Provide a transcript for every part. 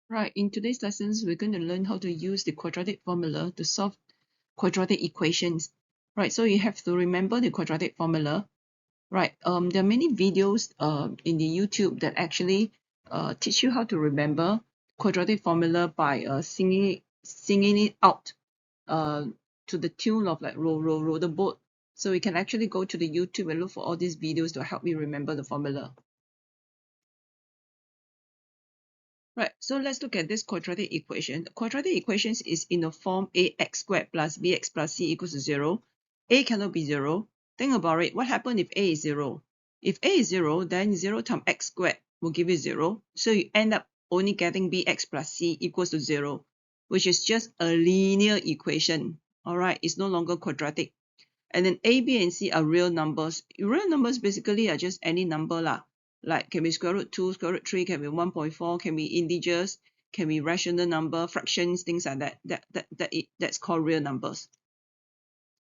Right, in today's lessons, we're going to learn how to use the quadratic formula to solve quadratic equations. Right, so you have to remember the quadratic formula. Right, there are many videos in the YouTube that actually teach you how to remember quadratic formula by singing it out uh, to the tune of like row the boat. So you can actually go to the YouTube and look for all these videos to help you remember the formula. Right, so let's look at this quadratic equation. The quadratic equation is in the form ax squared plus bx plus c equals to 0. A cannot be 0. Think about it. What happens if a is 0? If a is 0, then 0 times x squared will give you 0. So you end up only getting bx plus c equals to 0, which is just a linear equation. All right, it's no longer quadratic. And then a, b, and c are real numbers. Real numbers basically are just any number lah. Like can be square root 2, square root 3, can be 1.4, can be integers, can be rational number, fractions, things like that. That's called real numbers.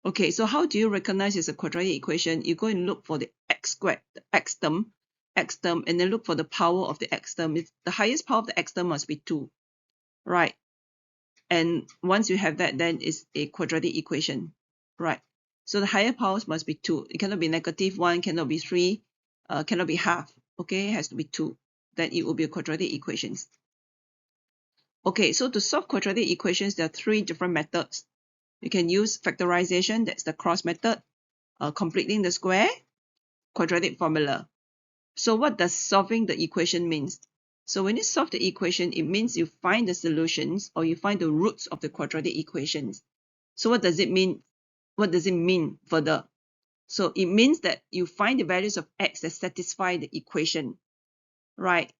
Okay, so how do you recognize it's a quadratic equation? You go and look for the x squared, the x term, and then look for the power of the x term. If the highest power of the x term must be 2, right? And once you have that, then it's a quadratic equation, right? So the higher powers must be 2. It cannot be -1, cannot be 3, cannot be half. Okay, it has to be 2. Then it will be a quadratic equations. Okay, so to solve quadratic equations, there are 3 different methods. You can use factorization, that's the cross method, completing the square, quadratic formula. So what does solving the equation means? So when you solve the equation, it means you find the solutions or you find the roots of the quadratic equations. So what does it mean? What does it mean further? So it means that you find the values of x that satisfy the equation, right?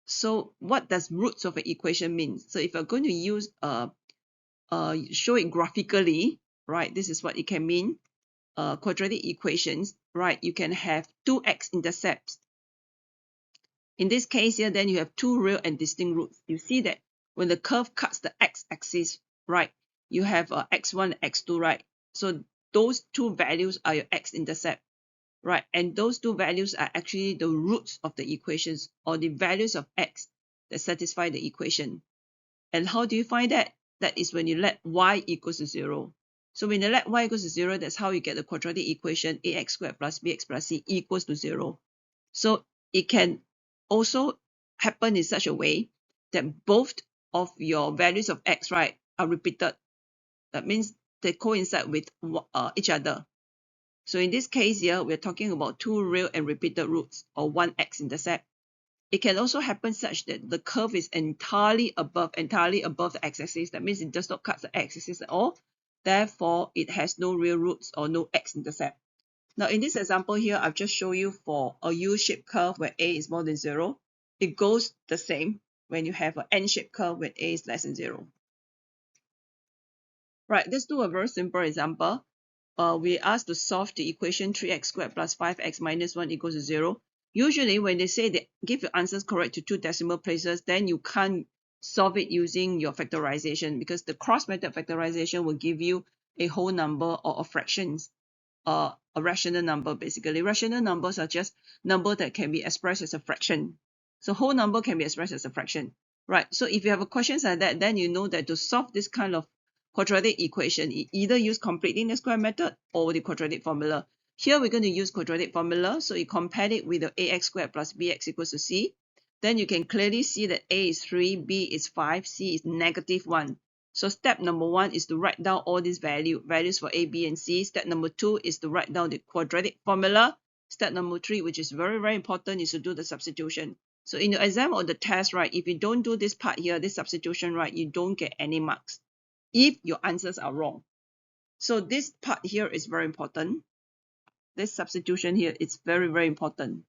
So what does roots of an equation mean? So if you're going to use show it graphically, right? This is what it can mean. Quadratic equations, right? You can have two x-intercepts. In this case here, then you have two real and distinct roots. You see that when the curve cuts the x-axis, right? You have x1 and x2, right? So those two values are your x-intercept, right? And those two values are actually the roots of the equations or the values of x that satisfy the equation. And how do you find that? That is when you let y equals to 0. So when you let y equals to 0, that's how you get the quadratic equation ax squared plus bx plus c equals to 0. So it can also happen in such a way that both of your values of x, right, are repeated. That means they coincide with each other. So in this case here, we're talking about two real and repeated roots or one x-intercept. It can also happen such that the curve is entirely above the x-axis. That means it does not cut the x-axis at all. Therefore, it has no real roots or no x-intercept. Now, in this example here, I've just shown you for a U-shaped curve where a is more than 0. It goes the same when you have an N-shaped curve when a is less than 0. Right, let's do a very simple example. We asked to solve the equation 3x squared plus 5x minus 1 equals to 0. Usually, when they say they give your answers correct to 2 decimal places, then you can't solve it using your factorization because the cross method factorization will give you a whole number or a fractions. A rational number basically. Rational numbers are just number that can be expressed as a fraction. So whole number can be expressed as a fraction, right? So if you have a questions like that, then you know that to solve this kind of quadratic equation, either use completing the square method or the quadratic formula. Here we're going to use quadratic formula, so you compare it with the ax squared plus bx equals to c. Then you can clearly see that a is 3, b is 5, c is -1. So step number 1 is to write down all these values for a, b, and c. Step number 2 is to write down the quadratic formula. Step number 3, which is very, very important, is to do the substitution. So in your exam or the test, right, if you don't do this part here, this substitution, right, you don't get any marks if your answers are wrong. So this part here is very important. This substitution here is very, very important.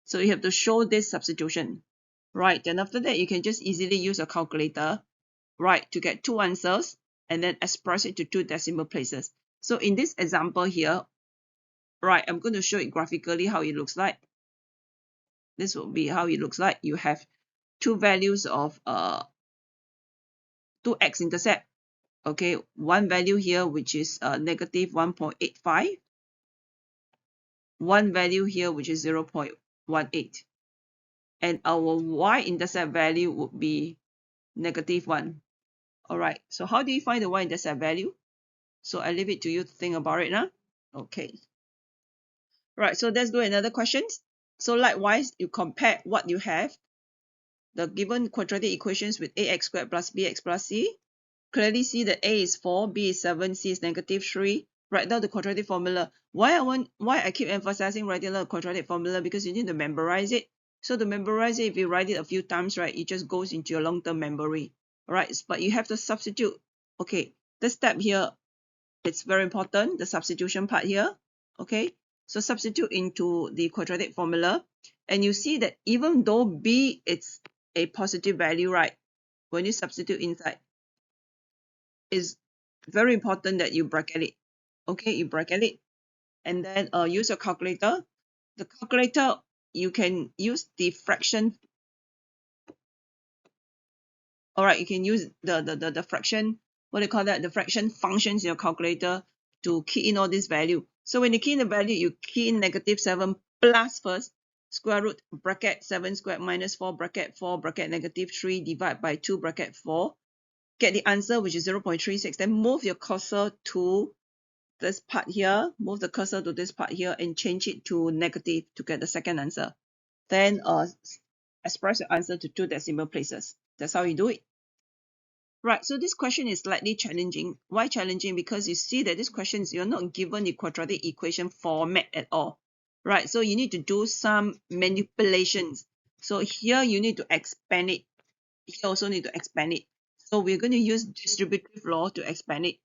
So you have to show this substitution, right? Then after that, you can just easily use a calculator, right, to get two answers and then express it to 2 decimal places. So in this example here, right, I'm going to show it graphically how it looks like. This will be how it looks like. You have two values of two x-intercept. Okay, one value here which is -1.85, one value here which is 0.18, and our y-intercept value would be -1. All right, so how do you find the y-intercept value? So I leave it to you to think about it now. Okay. Right, so let's do another question. So likewise, you compare what you have, the given quadratic equations with ax squared plus bx plus c. Clearly see that a is 4, b is 7, c is -3. Write down the quadratic formula. Why I keep emphasizing writing down the quadratic formula? Because you need to memorize it. So to memorize it, if you write it a few times, right, it just goes into your long-term memory. All right, but you have to substitute. Okay, this step here, it's very important, the substitution part here. Okay, so substitute into the quadratic formula, and you see that even though b is a positive value, right, when you substitute inside, is very important that you bracket it. Okay, you bracket it, and then use your calculator. The calculator, you can use the fraction. All right, you can use the fraction, what do you call that, the fraction functions in your calculator to key in all this value. So when you key in the value, you key in -7 plus first, square root bracket 7 squared minus 4 bracket 4 bracket -3 divide by 2 bracket 4. Get the answer, which is 0.36. Then move your cursor to this part here, move the cursor to this part here and change it to negative to get the second answer. Then express your answer to 2 decimal places. That's how you do it. Right, so this question is slightly challenging. Why challenging? Because you see that this question, you're not given the quadratic equation format at all. Right, so you need to do some manipulations. So here you need to expand it. Here also need to expand it. So we're going to use distributive law to expand it.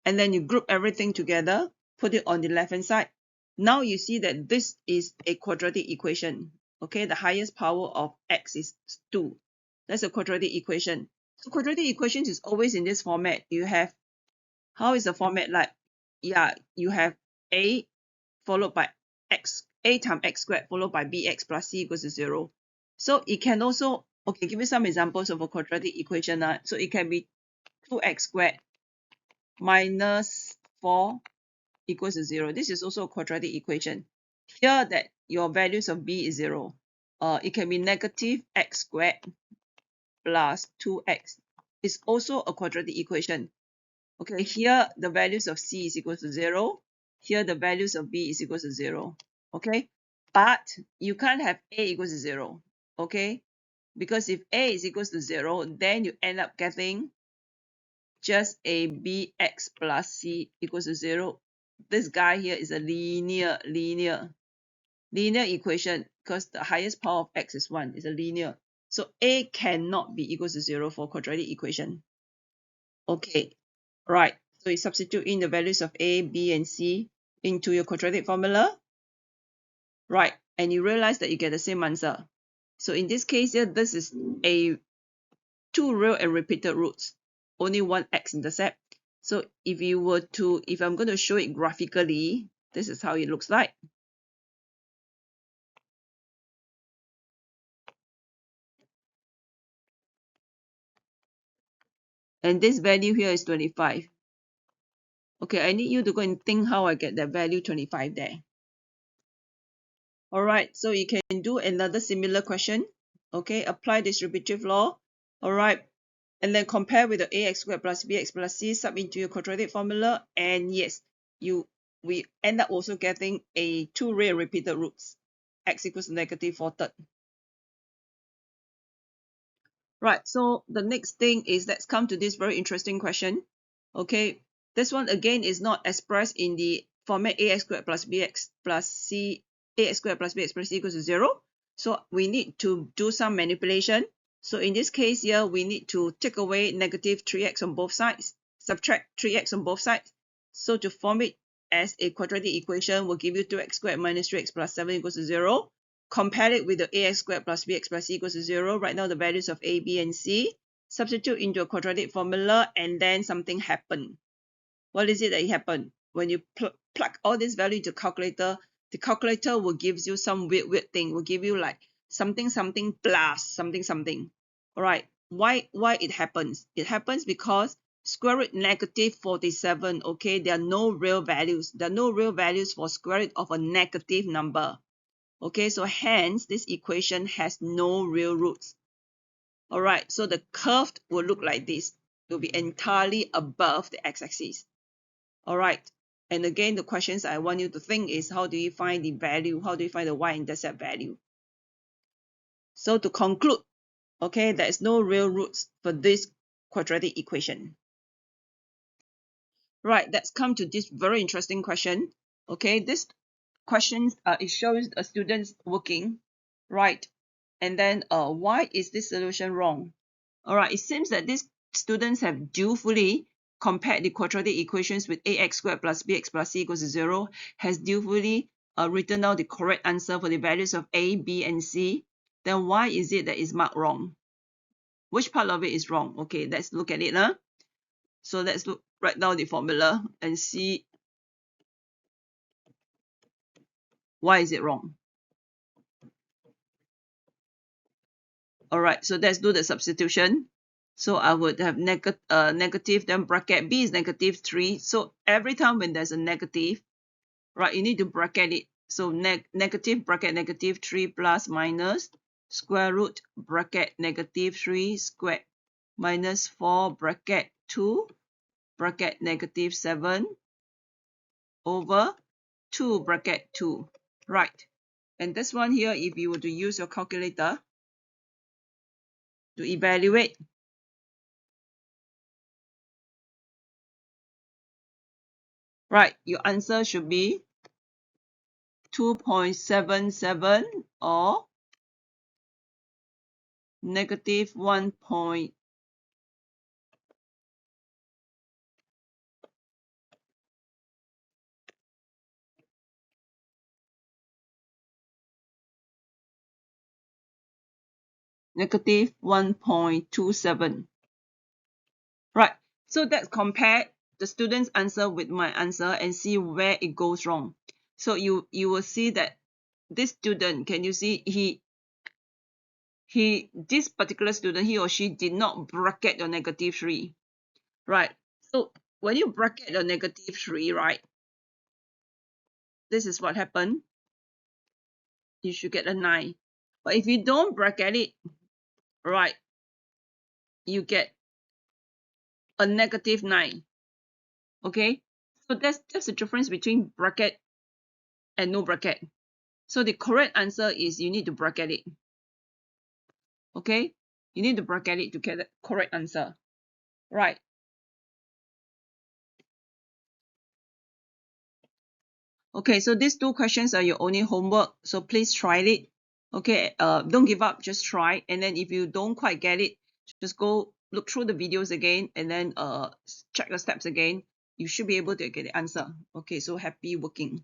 And then you group everything together, put it on the left hand side. Now you see that this is a quadratic equation. Okay, the highest power of x is 2. That's a quadratic equation. So quadratic equations is always in this format. You have, how is the format like? Yeah, you have a followed by x, a times x squared followed by bx plus c equals to 0. So it can also, okay, give me some examples of a quadratic equation. So it can be 2x squared minus 4 equals to 0. This is also a quadratic equation. Here that your values of b is 0. It can be negative x squared plus 2x. It's also a quadratic equation. Okay, here the values of c is equal to 0. Here the values of b is equal to 0. Okay, but you can't have a equals to 0. Okay, because if a is equals to 0, then you end up getting just a bx plus c equals to 0. This guy here is a linear equation because the highest power of x is 1. It's a linear. So a cannot be equals to 0 for quadratic equation. Okay, right. So you substitute in the values of a, b, and c into your quadratic formula. Right, and you realize that you get the same answer. So in this case here, this is a 2 real and repeated roots, only one x-intercept. So if I'm going to show it graphically, this is how it looks like. And this value here is 25. Okay, I need you to go and think how I get that value 25 there. All right, so you can do another similar question. Okay, apply distributive law. All right, and then compare with the ax squared plus bx plus c, sub into your quadratic formula, and yes, we end up also getting a 2 real repeated roots, x equals to -4/3. Right, so the next thing is, let's come to this very interesting question. Okay, this one again is not expressed in the format ax squared plus bx plus c, ax squared plus bx plus c equals to 0. So we need to do some manipulation. So in this case here, we need to take away -3x on both sides, subtract 3x on both sides. So to form it as a quadratic equation, will give you 2x squared minus 3x plus 7 equals to 0. Compare it with the ax squared plus bx plus c equals to 0. Write down the values of a, b, and c. Substitute into a quadratic formula, and then something happened. What is it that happened? When you plug all this value into calculator, the calculator will give you some weird thing. Will give you like something plus something. All right. Why it happens? It happens because square root -47. Okay, there are no real values. There are no real values for square root of a negative number. Okay, so hence this equation has no real roots. All right, so the curve will look like this. It will be entirely above the x-axis. All right, and again, the questions I want you to think is, how do you find the value? How do you find the y-intercept value? So to conclude, okay, there is no real roots for this quadratic equation. Right, let's come to this very interesting question. Okay, this question it shows a student's working, right? And then why is this solution wrong? All right, it seems that these students have dutifully compared the quadratic equations with ax squared plus bx plus c equals to 0, has dutifully written down the correct answer for the values of a, b, and c. Then why is it that is marked wrong? Which part of it is wrong? Okay, let's look at it. So let's write down the formula and see why is it wrong. All right, so let's do the substitution. So I would have negative, then bracket b is negative 3. So every time when there's a negative, right, you need to bracket it. So negative bracket negative 3 plus minus square root bracket negative 3 squared minus 4 bracket 2 bracket negative 7 over 2 bracket 2. Right. And this one here, if you were to use your calculator to evaluate, right, your answer should be 2.77 or negative 1. Negative 1.27. Right, so let's compare the student's answer with my answer and see where it goes wrong. So you will see that this student, can you see this particular student, he or she did not bracket your negative 3. Right, so when you bracket your negative 3, right, this is what happened. You should get a 9. But if you don't bracket it, right, you get a negative 9. Okay, so that's the difference between bracket and no bracket. So the correct answer is you need to bracket it. Okay, you need to bracket it to get the correct answer. Right. Okay, so these two questions are your only homework, so please try it. Okay, don't give up, just try. And then if you don't quite get it, just go look through the videos again and then check the steps again. You should be able to get the answer. Okay, so happy working.